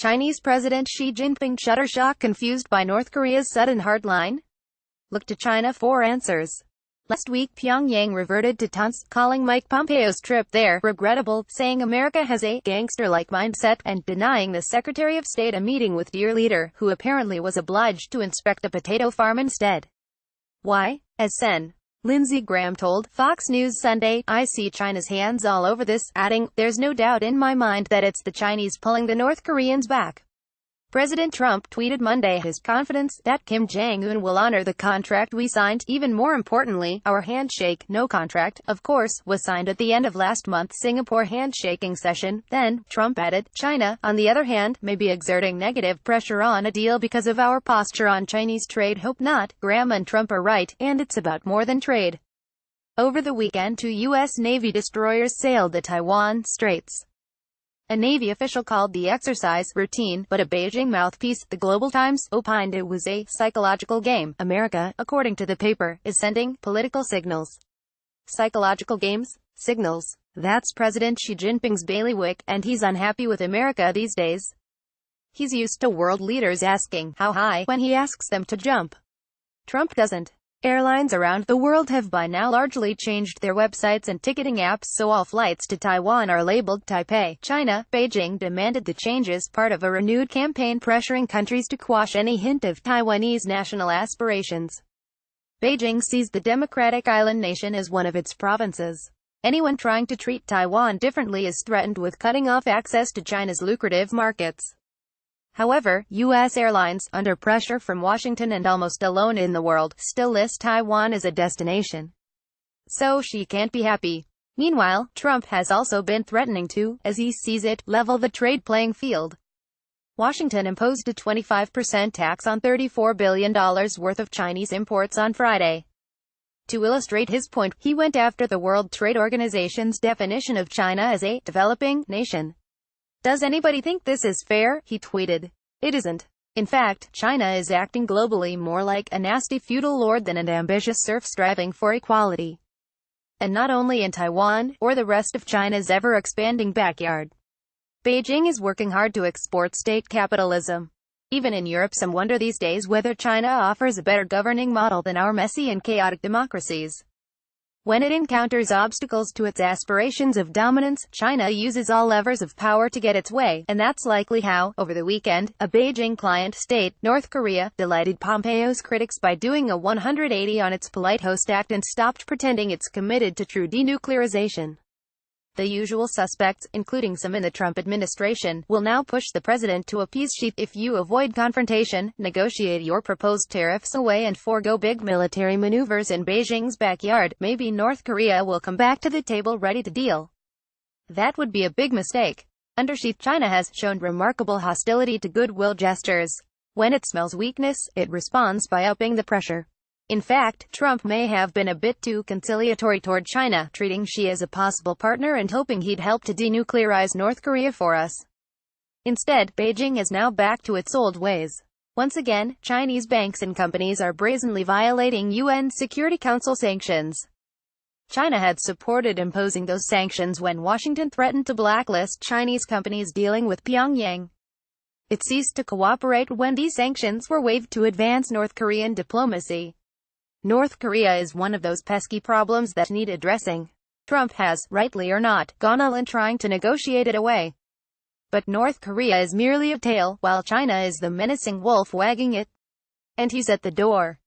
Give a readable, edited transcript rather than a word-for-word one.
Chinese President Xi Jinping shuttershock confused by North Korea's sudden hardline? Look to China for answers. Last week Pyongyang reverted to taunts, calling Mike Pompeo's trip there regrettable, saying America has a gangster-like mindset, and denying the Secretary of State a meeting with dear leader, who apparently was obliged to inspect a potato farm instead. Why? As Sen. Lindsey Graham told Fox News Sunday, I see China's hands all over this, adding, there's no doubt in my mind that it's the Chinese pulling the North Koreans back. President Trump tweeted Monday his confidence that Kim Jong-un will honor the contract we signed. Even more importantly, our handshake, no contract, of course, was signed at the end of last month's Singapore handshaking session. Then, Trump added, China, on the other hand, may be exerting negative pressure on a deal because of our posture on Chinese trade. Hope not. Graham and Trump are right, and it's about more than trade. Over the weekend, 2 U.S. Navy destroyers sailed the Taiwan Straits. A Navy official called the exercise routine, but a Beijing mouthpiece, the Global Times, opined it was a psychological game. America, according to the paper, is sending political signals. Psychological games? Signals. That's President Xi Jinping's bailiwick, and he's unhappy with America these days. He's used to world leaders asking, how high, when he asks them to jump. Trump doesn't. Airlines around the world have by now largely changed their websites and ticketing apps so all flights to Taiwan are labeled Taipei, China. Beijing demanded the changes, part of a renewed campaign pressuring countries to quash any hint of Taiwanese national aspirations. Beijing sees the democratic island nation as one of its provinces. Anyone trying to treat Taiwan differently is threatened with cutting off access to China's lucrative markets. However, U.S. airlines, under pressure from Washington and almost alone in the world, still list Taiwan as a destination. So Xi can't be happy. Meanwhile, Trump has also been threatening to, as he sees it, level the trade playing field. Washington imposed a 25% tax on $34 billion worth of Chinese imports on Friday. To illustrate his point, he went after the World Trade Organization's definition of China as a developing nation. Does anybody think this is fair? He tweeted. It isn't. In fact, China is acting globally more like a nasty feudal lord than an ambitious serf striving for equality. And not only in Taiwan, or the rest of China's ever-expanding backyard. Beijing is working hard to export state capitalism. Even in Europe, some wonder these days whether China offers a better governing model than our messy and chaotic democracies. When it encounters obstacles to its aspirations of dominance, China uses all levers of power to get its way, and that's likely how, over the weekend, a Beijing client state, North Korea, delighted Pompeo's critics by doing a 180 on its polite host act and stopped pretending it's committed to true denuclearization. The usual suspects, including some in the Trump administration, will now push the president to appease Xi. If you avoid confrontation, negotiate your proposed tariffs away and forego big military maneuvers in Beijing's backyard, maybe North Korea will come back to the table ready to deal. That would be a big mistake. Under Xi, China has shown remarkable hostility to goodwill gestures. When it smells weakness, it responds by upping the pressure. In fact, Trump may have been a bit too conciliatory toward China, treating Xi as a possible partner and hoping he'd help to denuclearize North Korea for us. Instead, Beijing is now back to its old ways. Once again, Chinese banks and companies are brazenly violating UN Security Council sanctions. China had supported imposing those sanctions when Washington threatened to blacklist Chinese companies dealing with Pyongyang. It ceased to cooperate when these sanctions were waived to advance North Korean diplomacy. North Korea is one of those pesky problems that need addressing. Trump has, rightly or not, gone all in trying to negotiate it away. But North Korea is merely a tail, while China is the menacing wolf wagging it. And he's at the door.